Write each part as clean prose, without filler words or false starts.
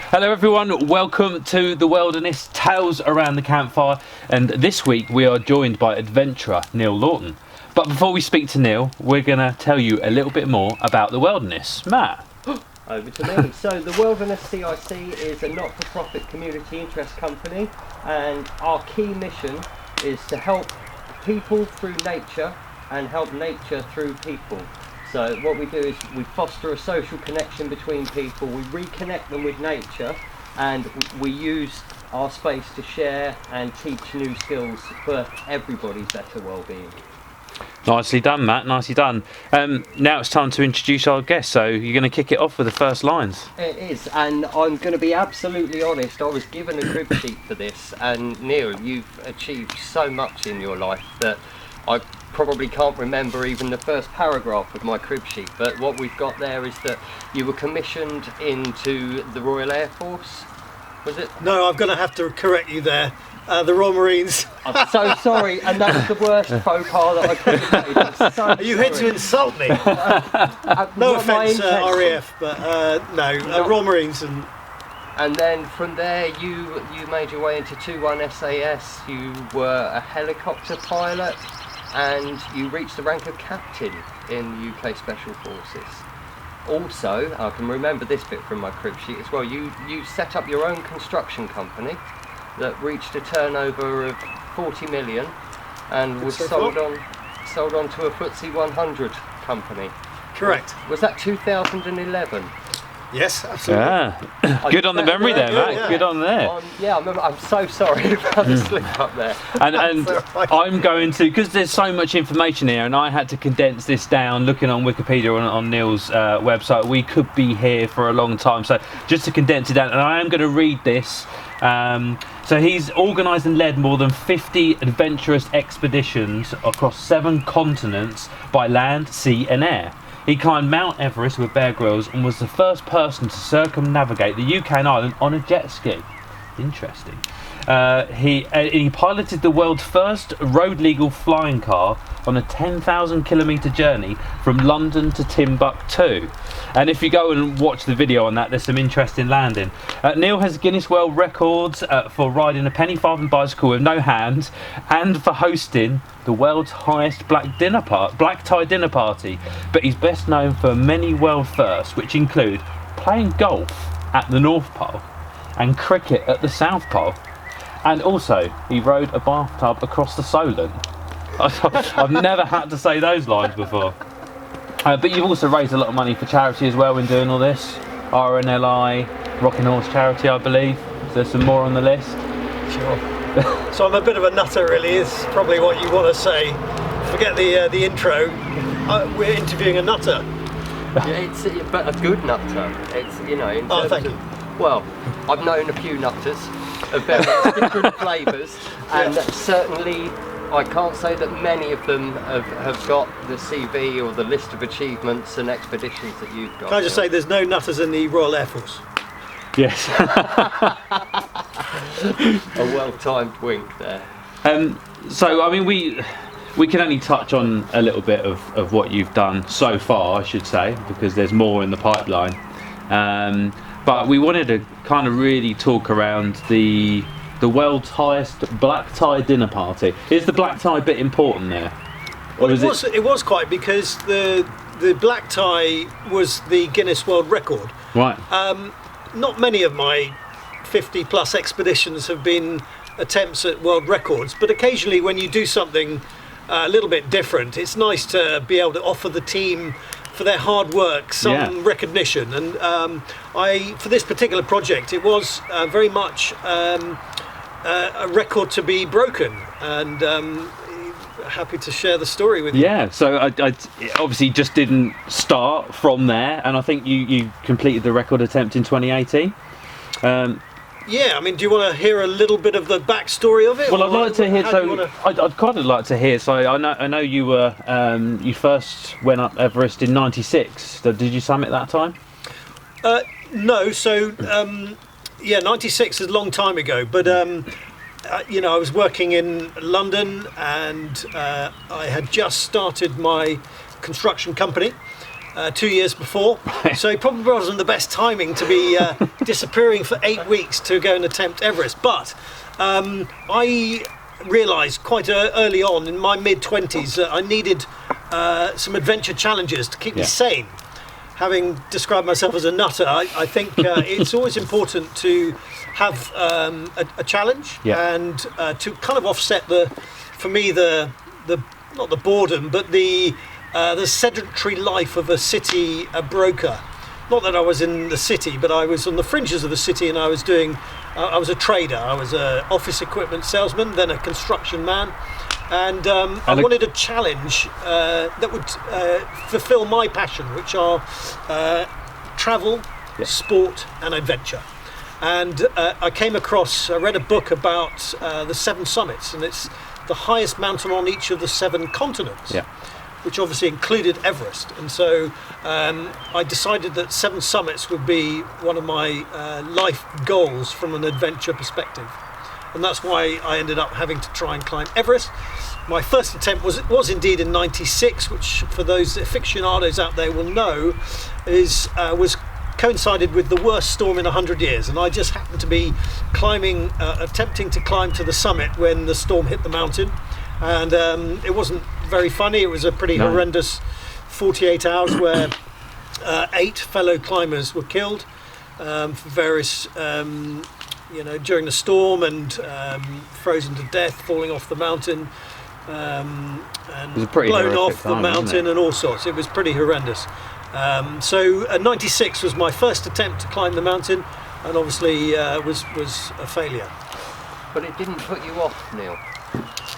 Hello everyone, welcome to the Wellderness Tales Around the Campfire, and this week we are joined by adventurer Neil Laughton. But before we speak to Neil, we're going to tell you a little bit more about the Wellderness. Matt? Over to me. So the Wellderness CIC is a not-for-profit community interest company, and our key mission is to help people through nature and help nature through people. So what we do is we foster a social connection between people, we reconnect them with nature, and we use our space to share and teach new skills for everybody's better well-being. Nicely done, Matt, nicely done. Now it's time to introduce our guest, so you're going to kick it off with the first lines. It is, and I'm going to be absolutely honest, I was given a crib sheet for this, and Neil, you've achieved so much in your life that I probably can't remember even the first paragraph of my crib sheet, but what we've got there is that you were commissioned into the Royal Air Force, was it? No, I'm going to have to correct you there. The Royal Marines. I'm so sorry, and that was the worst faux pas that I could have made. I'm so Are you here to insult me? No offence, RAF, but no, Royal Marines. And then from there, you made your way into 21 SAS. You were a helicopter pilot, and you reached the rank of captain in UK Special Forces. Also, I can remember this bit from my crib sheet as well. You set up your own construction company that reached a turnover of 40 million and was sold on to a FTSE 100 company. Correct. Was that 2011? Yes, absolutely. Yeah. Good on the memory there, Matt. yeah. Good on there. Yeah, I'm so sorry about the slip up there. And I'm going to, because there's so much information here, and I had to condense this down, looking on Wikipedia on Neil's website, we could be here for a long time. So just to condense it down, and I am going to read this. So he's organised and led more than 50 adventurous expeditions across 7 continents by land, sea and air. He climbed Mount Everest with Bear Grylls and was the first person to circumnavigate the UK and Ireland on a jet ski. Interesting. He piloted the world's first road-legal flying car on a 10,000 kilometre journey from London to Timbuktu. And if you go and watch the video on that, there's some interesting landing. Neil has Guinness World Records for riding a penny farthing bicycle with no hands, and for hosting the world's highest black tie dinner party. But he's best known for many world firsts, which include playing golf at the North Pole and cricket at the South Pole. And also, he rode a bathtub across the Solent. I've never had to say those lines before. But you've also raised a lot of money for charity as well in doing all this. RNLI, Rocking Horse Charity, I believe. Is there some more on the list? Sure. So I'm a bit of a nutter, really, is probably what you want to say. Forget the intro. We're interviewing a nutter. But a good nutter. It's, in terms thank you. Well, I've known a few nutters of various different flavours, and certainly I can't say that many of them have got the CV or the list of achievements and expeditions that you've got. Can I just say there's no nutters in the Royal Air Force? Yes. A well-timed wink there. So, I mean, we can only touch on a little bit of what you've done so far, I should say, because there's more in the pipeline. But we wanted to kind of really talk around the world's highest black tie dinner party. Is the black tie bit important there? Well, it was quite, because the black tie was the Guinness World Record. Right. Not many of my 50 plus expeditions have been attempts at world records, but occasionally when you do something a little bit different, it's nice to be able to offer the team, for their hard work, some recognition. And for this particular project, it was very much a record to be broken, and happy to share the story with you. Yeah, so I obviously just didn't start from there, and I think you completed the record attempt in 2018. Yeah, I mean, do you want to hear a little bit of the backstory of it? Well, I'd like to hear. So, I'd kind of like to hear. So, I know you were you first went up Everest in '96. So, did you summit that time? No. So, 96 is a long time ago. But I was working in London, and I had just started my construction company, 2 years before, so it probably wasn't the best timing to be disappearing for 8 weeks to go and attempt Everest. But I realised quite early on in my mid-20s that I needed some adventure challenges to keep me sane. Having described myself as a nutter, I think it's always important to have a challenge and to kind of offset for me the not the boredom, but the sedentary life of a city broker. Not that I was in the city, but I was on the fringes of the city, and I was a trader. I was an office equipment salesman, then a construction man, and I wanted a challenge that would fulfill my passion, which are travel, sport, and adventure. And I read a book about the 7 summits, and it's the highest mountain on each of the 7 continents. Yeah. Which obviously included Everest, and so I decided that 7 summits would be one of my life goals from an adventure perspective, and that's why I ended up having to try and climb Everest. My first attempt was indeed in '96, which for those aficionados out there will know was coincided with the worst storm in 100 years, and I just happened to be attempting to climb to the summit when the storm hit the mountain. And it wasn't very funny. It was a pretty horrendous 48 hours where 8 fellow climbers were killed for various, during the storm, and frozen to death, falling off the mountain, and blown off the mountain, and all sorts. It was pretty horrendous. So 96 was my first attempt to climb the mountain, and obviously was a failure. But it didn't put you off, Neil?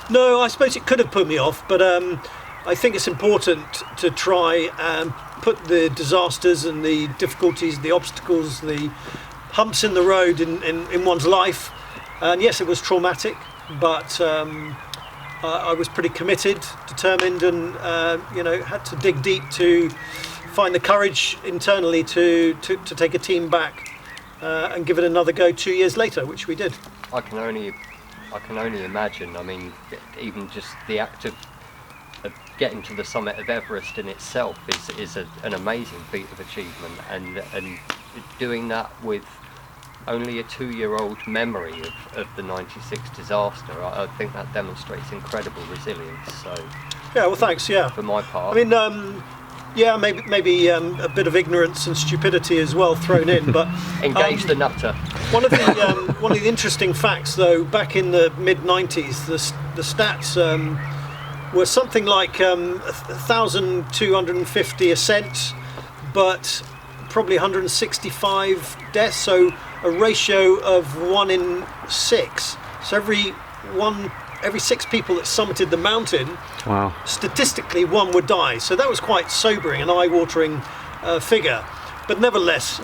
No, I suppose it could have put me off, but I think it's important to try and put the disasters and the difficulties, the obstacles, the humps in the road in one's life. And yes, it was traumatic, but I was pretty committed, determined, and had to dig deep to find the courage internally to take a team back and give it another go 2 years later, which we did. I can only imagine. I mean, even just the act of getting to the summit of Everest in itself is an amazing feat of achievement, and doing that with only a 2-year-old memory of the '96 disaster, I think that demonstrates incredible resilience. So yeah, well, thanks. Yeah, for my part. I mean, maybe a bit of ignorance and stupidity as well thrown in, but engage the nutter. One of the interesting facts, though, back in the mid '90s, the stats were something like 1,250 ascents, but probably 165 deaths. So a ratio of 1 in 6. So every 6 people that summited the mountain, wow, statistically 1 would die. So that was quite sobering, an eye-watering figure. But nevertheless,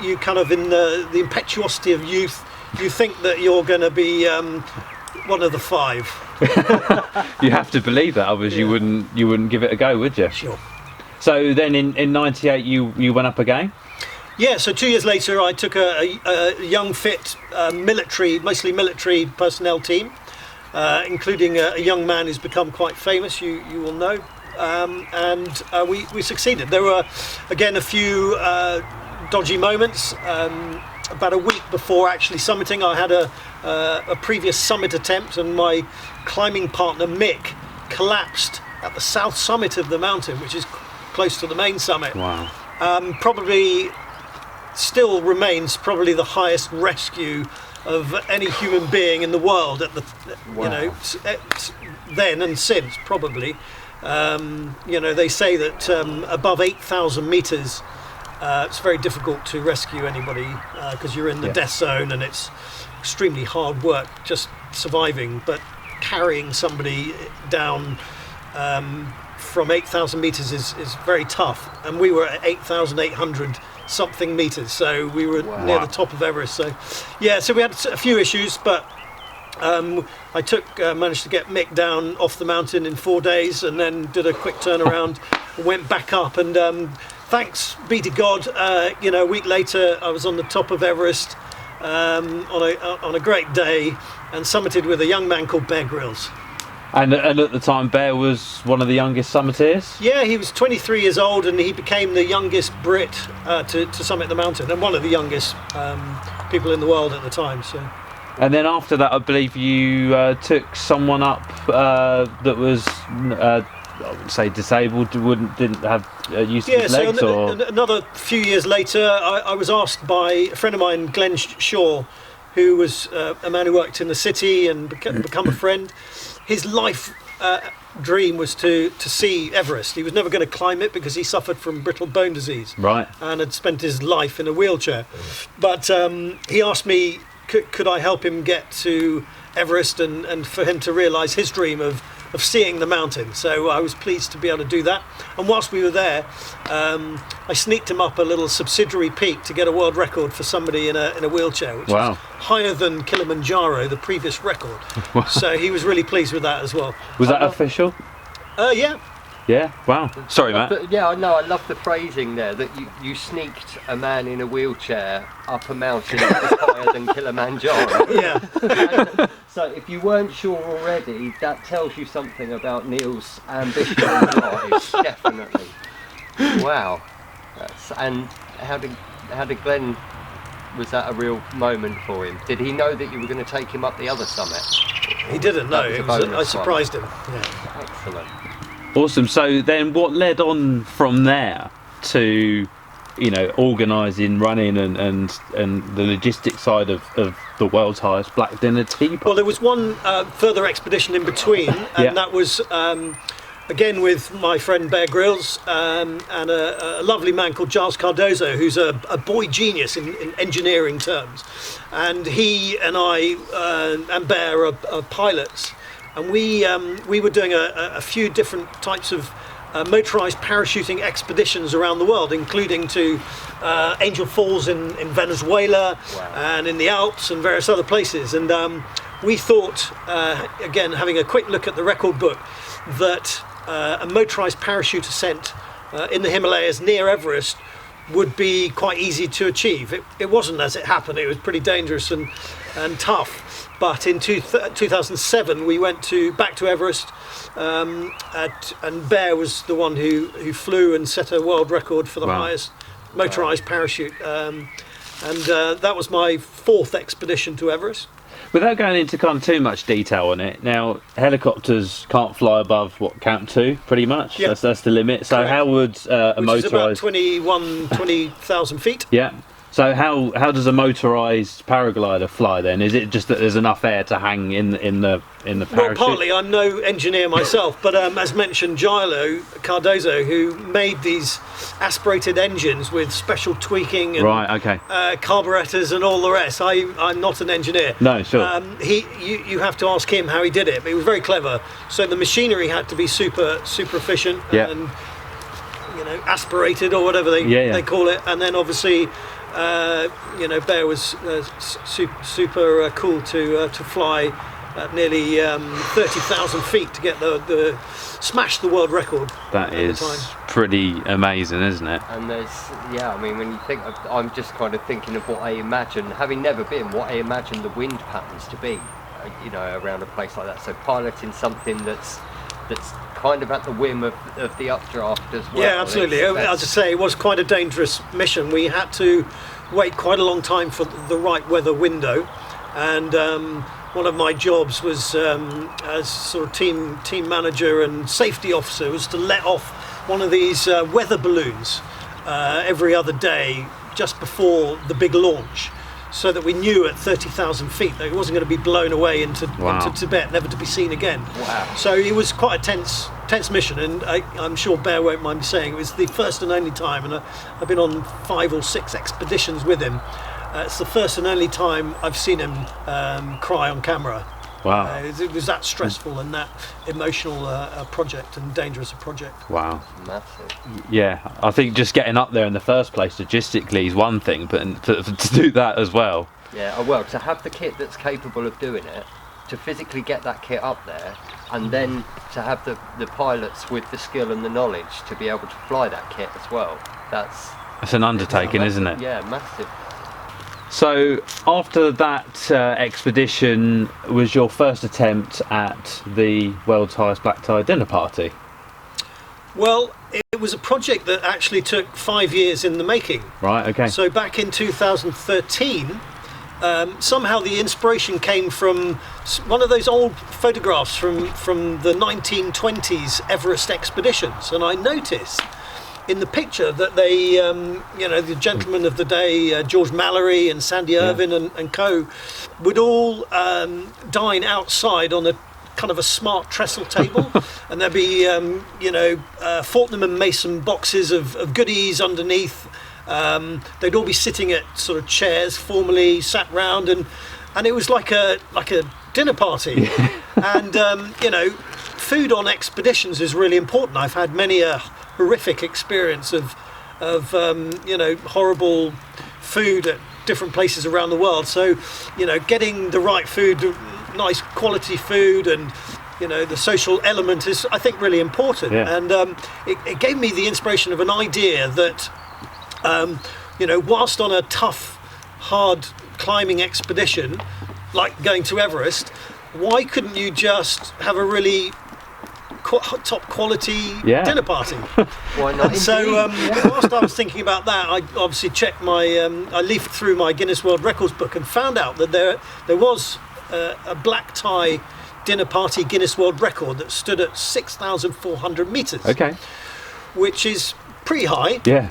you kind of, in the impetuosity of youth, you think that you're going to be one of the 5. You have to believe that, otherwise you wouldn't give it a go, would you? Sure. So then in '98 you went up again? Yeah, so 2 years later I took a young, fit, mostly military personnel team, including a young man who's become quite famous, you will know, and we succeeded. There were, again, a few dodgy moments. About a week before actually summiting, I had a previous summit attempt, and my climbing partner Mick collapsed at the south summit of the mountain, which is close to the main summit. Wow. Probably still remains probably the highest rescue of any human being in the world at the, wow, then and since probably. They say that above 8,000 meters, it's very difficult to rescue anybody because you're in the death zone, and it's extremely hard work just surviving. But carrying somebody down from 8,000 meters is very tough, and we were at 8,800 something meters, so we were near the top of Everest. So so we had a few issues, but I managed to get Mick down off the mountain in 4 days, and then did a quick turnaround, went back up, and thanks be to God, a week later I was on the top of Everest on a great day, and summited with a young man called Bear Grylls. And at the time, Bear was one of the youngest summiteers? Yeah, he was 23 years old, and he became the youngest Brit to summit the mountain, and one of the youngest people in the world at the time. So. And then after that, I believe you took someone up that was, I would say, disabled, didn't have use of his legs? So another few years later, I was asked by a friend of mine, Glenn Shaw, who was a man who worked in the city and become a friend. His life dream was to see Everest. He was never going to climb it because he suffered from brittle bone disease, right, and had spent his life in a wheelchair. But he asked me, could I help him get to Everest and for him to realise his dream of seeing the mountain. So I was pleased to be able to do that. And whilst we were there, I sneaked him up a little subsidiary peak to get a world record for somebody in a wheelchair, which was higher than Kilimanjaro, the previous record. Wow. So he was really pleased with that as well. Was that official? Yeah. Yeah, wow. Sorry, Matt. But yeah, no, I love the phrasing there, that you sneaked a man in a wheelchair up a mountain that was higher than Kilimanjaro. Yeah. And so if you weren't sure already, that tells you something about Neil's ambition in life, definitely. Wow. And how did Glenn, was that a real moment for him? Did he know that you were going to take him up the other summit? He didn't know. I surprised him. Yeah. Excellent. Awesome. So then what led on from there to, organising, running and the logistics side of the world's highest black dinner teapot? Well, there was one further expedition in between, and that was again with my friend Bear Grylls and a lovely man called Giles Cardozo, who's a boy genius in engineering terms. And he and I and Bear are pilots. And we were doing a few different types of motorised parachuting expeditions around the world, including to Angel Falls in Venezuela, and in the Alps and various other places. And we thought, again, having a quick look at the record book, that a motorised parachute ascent in the Himalayas near Everest would be quite easy to achieve. It wasn't, as it happened. It was pretty dangerous and tough. But in 2007, we went back to Everest, and Bear was the one who flew and set a world record for the highest motorised parachute. And that was my fourth expedition to Everest. Without going into kind of too much detail on it, now helicopters can't fly above Camp 2, pretty much. Yeah. That's the limit. So correct. How would a Which is about motorised 20,000 feet. Yeah. So how does a motorised paraglider fly then? Is it just that there's enough air to hang in the parachute? Well, partly. I'm no engineer myself, but as mentioned, Giles Cardozo, who made these aspirated engines with special tweaking and carburetors and all the rest. I'm not an engineer. No, sure. You have to ask him how he did it, but he was very clever. So the machinery had to be super efficient and aspirated or whatever they call it, and then obviously. Bear was super cool to fly at nearly 30,000 feet to get the smash the world record. That is pretty amazing, isn't it? And when you think I'm just kind of thinking of what I imagine, having never been, what I imagine the wind patterns to be, around a place like that. So piloting something that's kind of at the whim of the updraft as well. Yeah, absolutely. As I say, it was quite a dangerous mission. We had to wait quite a long time for the right weather window, and one of my jobs was as sort of team manager and safety officer was to let off one of these weather balloons every other day just before the big launch, so that we knew at 30,000 feet that it wasn't going to be blown away into Tibet, never to be seen again. Wow. So it was quite a tense mission, and I'm sure Bear won't mind me saying it was the first and only time, and I've been on 5 or 6 expeditions with him. It's the first and only time I've seen him cry on camera. Wow. It was that stressful and that emotional project and dangerous a project. Wow. Massive. Yeah, I think just getting up there in the first place logistically is one thing, but to do that as well. Yeah, well, to have the kit that's capable of doing it, to physically get that kit up there, and then to have the pilots with the skill and the knowledge to be able to fly that kit as well. That's an undertaking, isn't it? Yeah, massive. So after that expedition was your first attempt at the world's highest black tie dinner party? Well, it was a project that actually took 5 years in the making. Right, okay. So back in 2013, somehow the inspiration came from one of those old photographs from the 1920s Everest expeditions, and I noticed in the picture that they, the gentlemen of the day, George Mallory and Sandy Irvine and co, would all dine outside on a kind of a smart trestle table, and there'd be, Fortnum and Mason boxes of goodies underneath. They'd all be sitting at sort of chairs, formally sat round, and it was like a dinner party. And food on expeditions is really important. I've had many a horrific experience of horrible food at different places around the world. So, getting the right food, nice quality food, and the social element is, I think, really important. Yeah. And it gave me the inspiration of an idea that whilst on a tough, hard climbing expedition like going to Everest, why couldn't you just have a really top quality dinner party? Why not? So whilst I was thinking about that, I obviously checked I leafed through my Guinness World Records book and found out that there was a black tie dinner party Guinness World Record that stood at 6,400 metres. Okay. Which is pretty high. Yeah.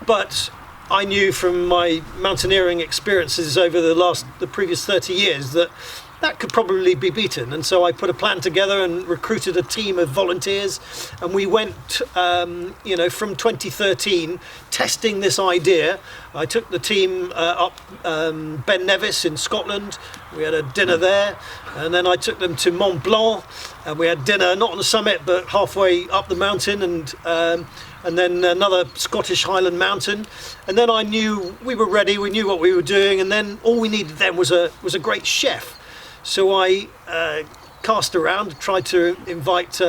But I knew from my mountaineering experiences over the previous 30 years that could probably be beaten, and so I put a plan together and recruited a team of volunteers, and we went from 2013 testing this idea. I took the team up Ben Nevis in Scotland. We had a dinner there, and then I took them to Mont Blanc, and we had dinner not on the summit but halfway up the mountain, and then another Scottish Highland mountain. And then I knew we were ready, we knew what we were doing, and then all we needed then was a great chef. So I cast around, tried to invite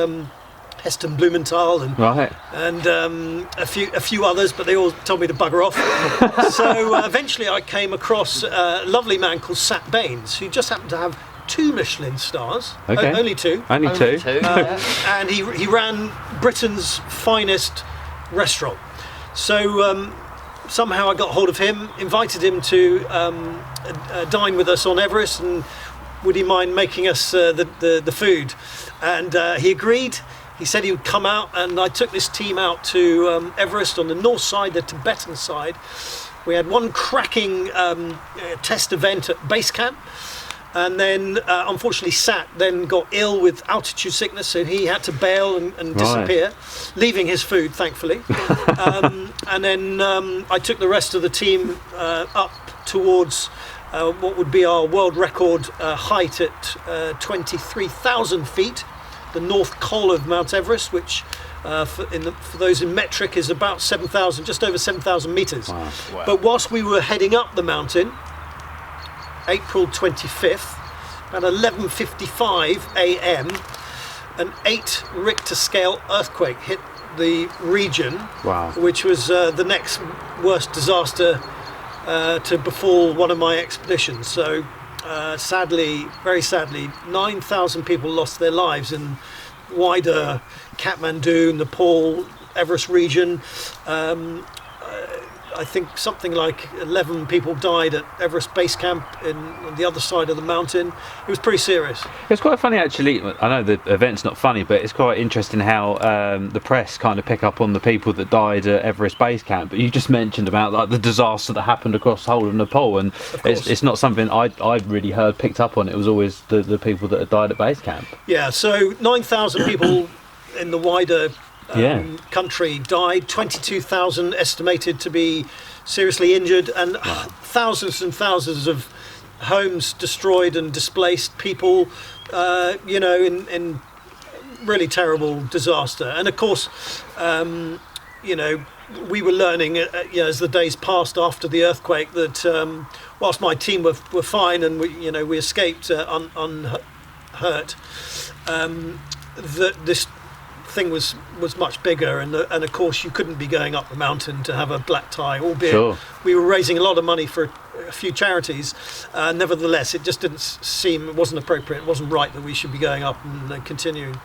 Heston Blumenthal and a few others, but they all told me to bugger off. So eventually I came across a lovely man called Sat Baines, who just happened to have 2 Michelin stars. Okay. Only two. Only two. And he ran Britain's finest restaurant. So somehow I got hold of him, invited him to dine with us on Everest, and would he mind making us the food? And he agreed. He said he would come out, and I took this team out to Everest on the north side, the Tibetan side. We had one cracking test event at base camp, and then unfortunately Sat then got ill with altitude sickness, so he had to bail and disappear, leaving his food, thankfully. And then I took the rest of the team up towards what would be our world record height at 23,000 feet, the North Col of Mount Everest, which for those in metric is about 7,000, just over 7,000 metres. Wow. But whilst we were heading up the mountain, April 25th, at 11:55 a.m, an 8 Richter scale earthquake hit the region, which was the next worst disaster to befall one of my expeditions. So sadly, very sadly, 9,000 people lost their lives in wider Kathmandu, Nepal, Everest region. I think something like 11 people died at Everest Base Camp on the other side of the mountain. It was pretty serious. It's quite funny, actually. I know the event's not funny, but it's quite interesting how the press kind of pick up on the people that died at Everest Base Camp. But you just mentioned about like the disaster that happened across the whole of Nepal, and it's not something I'd really heard picked up on. It was always the people that had died at base camp. Yeah, so 9,000 people in the wider country died, 22,000 estimated to be seriously injured, and thousands and thousands of homes destroyed and displaced, people in really terrible disaster. And of course we were learning as the days passed after the earthquake that whilst my team were fine and we escaped unhurt, that this thing was much bigger, and of course you couldn't be going up the mountain to have a black tie, albeit we were raising a lot of money for a few charities. Nevertheless, it just didn't seem, it wasn't appropriate, it wasn't right that we should be going up and continuing.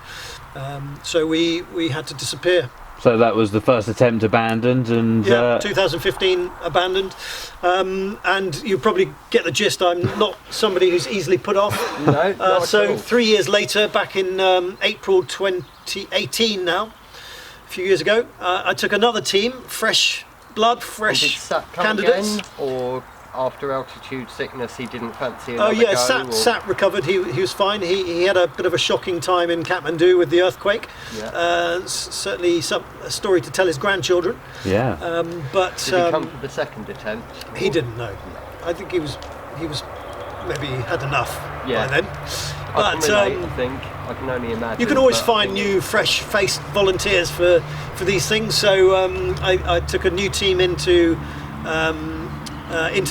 So we had to disappear. So that was the first attempt abandoned, and 2015 abandoned. And you probably get the gist. I'm not somebody who's easily put off. No, not at all. So 3 years later, back in April 2018 now, a few years ago, I took another team, fresh blood, fresh Did Sat come candidates. again, or after altitude sickness he didn't fancy another Oh yeah, go? Sat recovered. He was fine. He had a bit of a shocking time in Kathmandu with the earthquake. Yeah. Certainly a story to tell his grandchildren. yeah. But Did he come for the second attempt? he didn't know. I think he was maybe had enough Yeah. by then. I But can relate, I think. I can only imagine. you can always but I find think new, fresh-faced volunteers for these things. So I took a new team into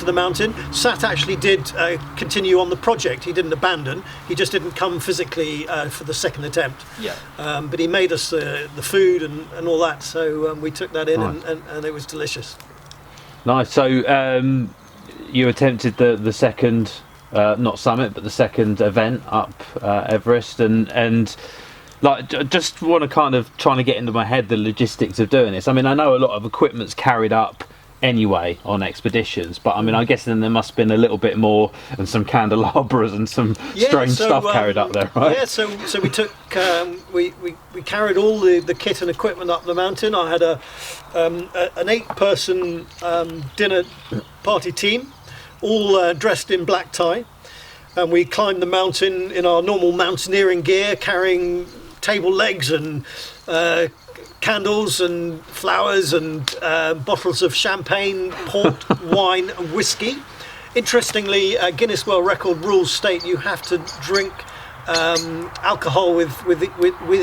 the mountain. Sat actually did continue on the project. He didn't abandon. He just didn't come physically for the second attempt. Yeah. But he made us the food and all that. So we took that in, Nice. and it was delicious. Nice. So you attempted the second, not summit, but the second event up Everest, and like just want to kind of trying to get into my head the logistics of doing this. I mean, I know a lot of equipment's carried up anyway on expeditions, but I mean, I guess then there must have been a little bit more, and some candelabras and some strange stuff carried up there, right? Yeah, so we took we carried all the kit and equipment up the mountain. I had an 8-person dinner party team, all dressed in black tie, and we climbed the mountain in our normal mountaineering gear, carrying table legs and candles and flowers and bottles of champagne, port, wine and whiskey. Interestingly, Guinness World Record rules state you have to drink alcohol with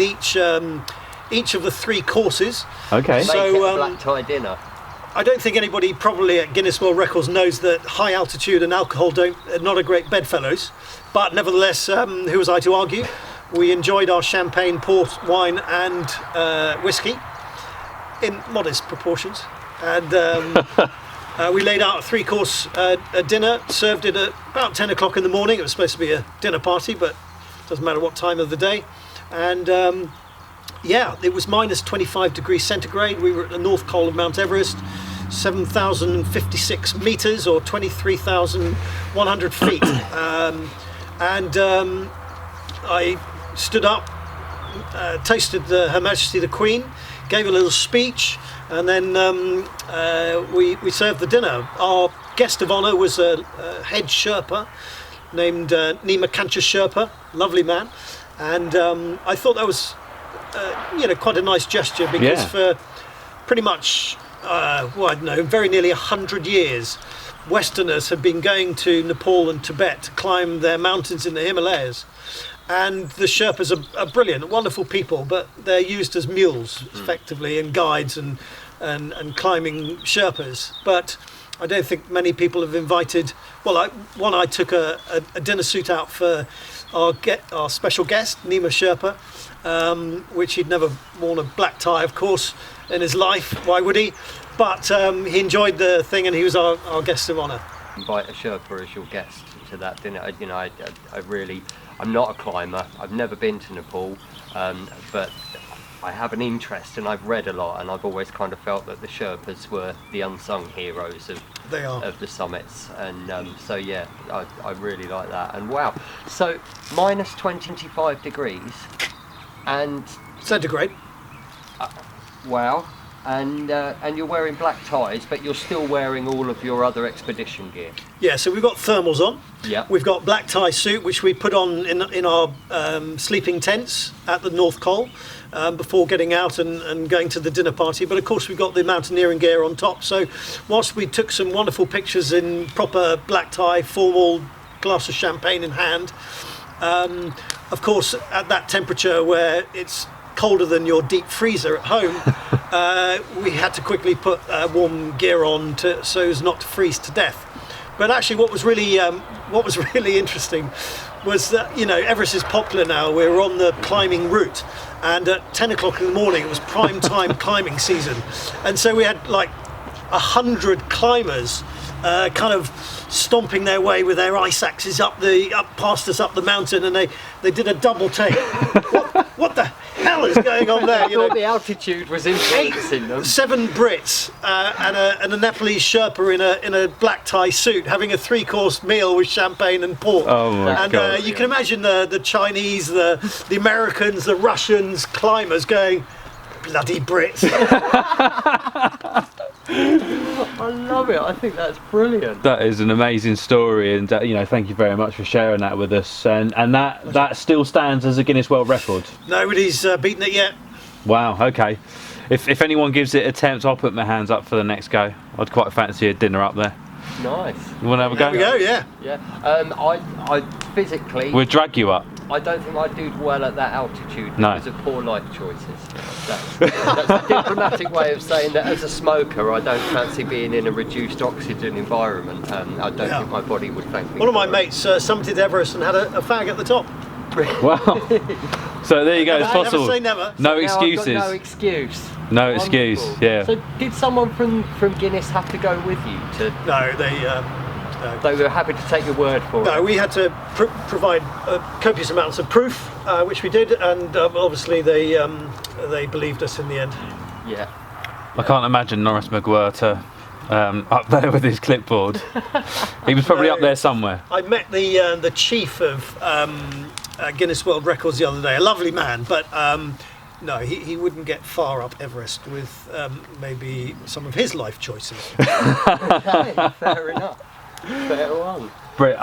each of the 3 courses. Okay. Make So, it a black tie dinner. I don't think anybody probably at Guinness World Records knows that high altitude and alcohol are not a great bedfellows, but nevertheless, who was I to argue? We enjoyed our champagne, port, wine and whiskey in modest proportions, and we laid out a 3-course dinner, served it at about 10 o'clock in the morning. It was supposed to be a dinner party, but it doesn't matter what time of the day. And it was minus 25 degrees centigrade. We were at the North Col of Mount Everest, 7,056 meters or 23,100 feet. I stood up, toasted Her Majesty the Queen, gave a little speech, and then we served the dinner. Our guest of honour was a head Sherpa named Nima Kancha Sherpa, lovely man, and I thought that was quite a nice gesture, because for pretty much very nearly 100 years, Westerners have been going to Nepal and Tibet to climb their mountains in the Himalayas. And the Sherpas are brilliant, wonderful people, but they're used as mules, effectively, and guides and climbing Sherpas. But I don't think many people have invited. Well, I took a dinner suit out for our special guest, Nima Sherpa, which he'd never worn a black tie, of course, in his life. Why would he? But he enjoyed the thing, and he was our guest of honour. Invite a Sherpa as your guest to that dinner. I'm not a climber. I've never been to Nepal, but I have an interest, and I've read a lot, and I've always kind of felt that the Sherpas were the unsung heroes of the summits, and I really like that. And wow, so minus 25 degrees, and centigrade. Wow. And you're wearing black ties, but you're still wearing all of your other expedition gear. Yeah, so we've got thermals on. Yeah. We've got black tie suit, which we put on in our sleeping tents at the North Col before getting out and going to the dinner party. But of course, we've got the mountaineering gear on top. So whilst we took some wonderful pictures in proper black tie, formal, glass of champagne in hand, of course, at that temperature where it's colder than your deep freezer at home, we had to quickly put warm gear on so as not to freeze to death. But actually, what was really interesting was that Everest is popular now. We're on the climbing route, and at 10 o'clock in the morning it was prime time climbing season, and so we had like 100 climbers kind of stomping their way with their ice axes up past us up the mountain, and they did a double take. What the hell is going on there? I thought the altitude was influencing them. 7 Brits and a Nepalese Sherpa in a black tie suit having a 3-course meal with champagne and pork. Oh my God. And you can imagine the Chinese, the Americans, the Russians, climbers going, bloody Brits. I love it. I think that's brilliant. That is an amazing story, and thank you very much for sharing that with us. And that still stands as a Guinness World Record. Nobody's beaten it yet. Wow. Okay. If anyone gives it attempts, I'll put my hands up for the next go. I'd quite fancy a dinner up there. Nice. You want to have a go? There we go. Yeah. Yeah. I physically. We'll drag you up. I don't think I'd do well at that altitude No. because of poor life choices. That's a diplomatic way of saying that as a smoker, I don't fancy being in a reduced oxygen environment. I don't think my body would thank me. One of my for it. mates summited Everest and had a fag at the top. Wow. So there you go. It's possible. Never say never. No Now I've excuses. got no excuse. No excuse. Wonderful. Yeah. So did someone from Guinness have to go with you to? No, They were happy to take your word for it. no, we had to provide copious amounts of proof, which we did, and obviously they believed us in the end. Yeah. I can't imagine Norris McGuire up there with his clipboard. He was probably up there somewhere. I met the chief of Guinness World Records the other day, a lovely man, but no, he wouldn't get far up Everest with maybe some of his life choices. Okay, fair enough. Fair one. Britt,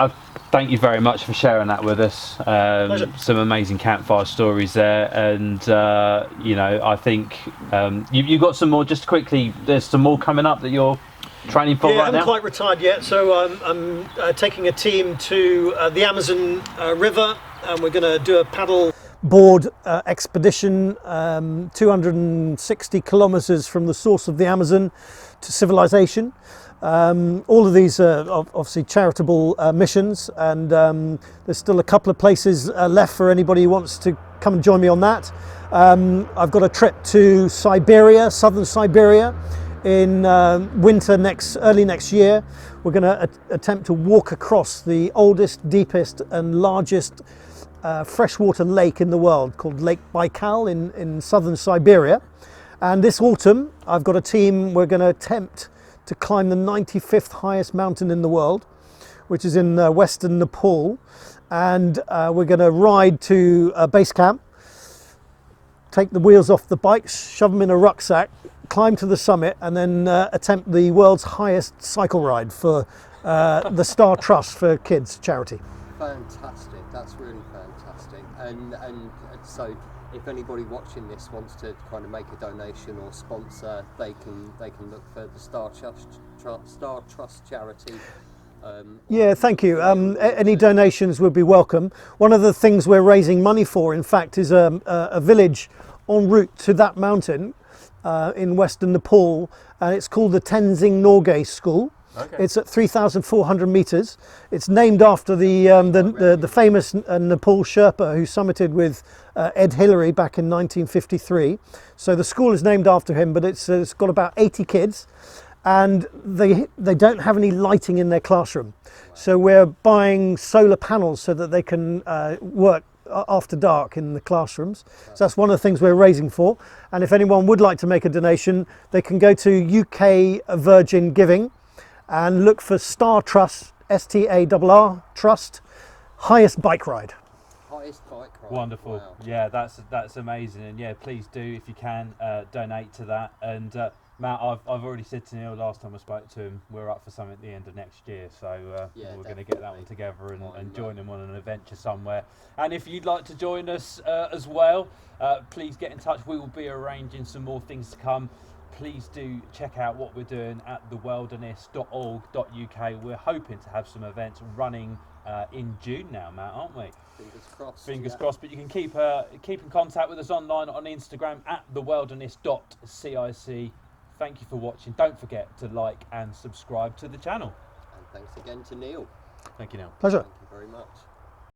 thank you very much for sharing that with us. Pleasure. Some amazing campfire stories there, and I think you've got some more. Just quickly, there's some more coming up that you're training for Yeah, I right haven't now. quite retired yet, so I'm taking a team to the Amazon River, and we're going to do a paddle board expedition 260 kilometres from the source of the Amazon to civilization. All of these are obviously charitable missions, and there's still a couple of places left for anybody who wants to come and join me on that. I've got a trip to Siberia, southern Siberia, in early next year. We're going to attempt to walk across the oldest, deepest and largest freshwater lake in the world, called Lake Baikal in southern Siberia. And this autumn I've got a team. We're going to attempt to climb the 95th highest mountain in the world, which is in western Nepal, and we're going to ride to base camp, take the wheels off the bikes, shove them in a rucksack, climb to the summit, and then attempt the world's highest cycle ride for the Star Trust for Kids charity. Fantastic. That's really fantastic. And so if anybody watching this wants to kind of make a donation or sponsor, they can look for the Star Trust charity. Yeah, thank you. Any donations would be welcome. One of the things we're raising money for, in fact, is a village en route to that mountain in western Nepal, and it's called the Tenzing Norgay School. Okay. It's at 3,400 meters. It's named after the famous Nepal Sherpa who summited with Ed Hillary back in 1953. So the school is named after him, but it's got about 80 kids, and they don't have any lighting in their classroom. So we're buying solar panels so that they can work after dark in the classrooms. So that's one of the things we're raising for. And if anyone would like to make a donation, they can go to UK Virgin Giving and look for Star Trust, STARR Trust, highest bike ride. Highest bike ride. Wonderful. Wow. Yeah, that's amazing, and yeah, please do, if you can, donate to that. And Matt, I've already said to Neil last time I spoke to him, we're up for something at the end of next year, so we're going to get that one together and join him on an adventure somewhere. And if you'd like to join us as well, please get in touch. We will be arranging some more things to come. Please do check out what we're doing at thewellerness.org.uk. We're hoping to have some events running in June now, Matt, aren't we? Fingers crossed. Fingers crossed. But you can keep in contact with us online on Instagram at thewellerness.cic. Thank you for watching. Don't forget to like and subscribe to the channel. And thanks again to Neil. Thank you, Neil. Pleasure. Thank you very much.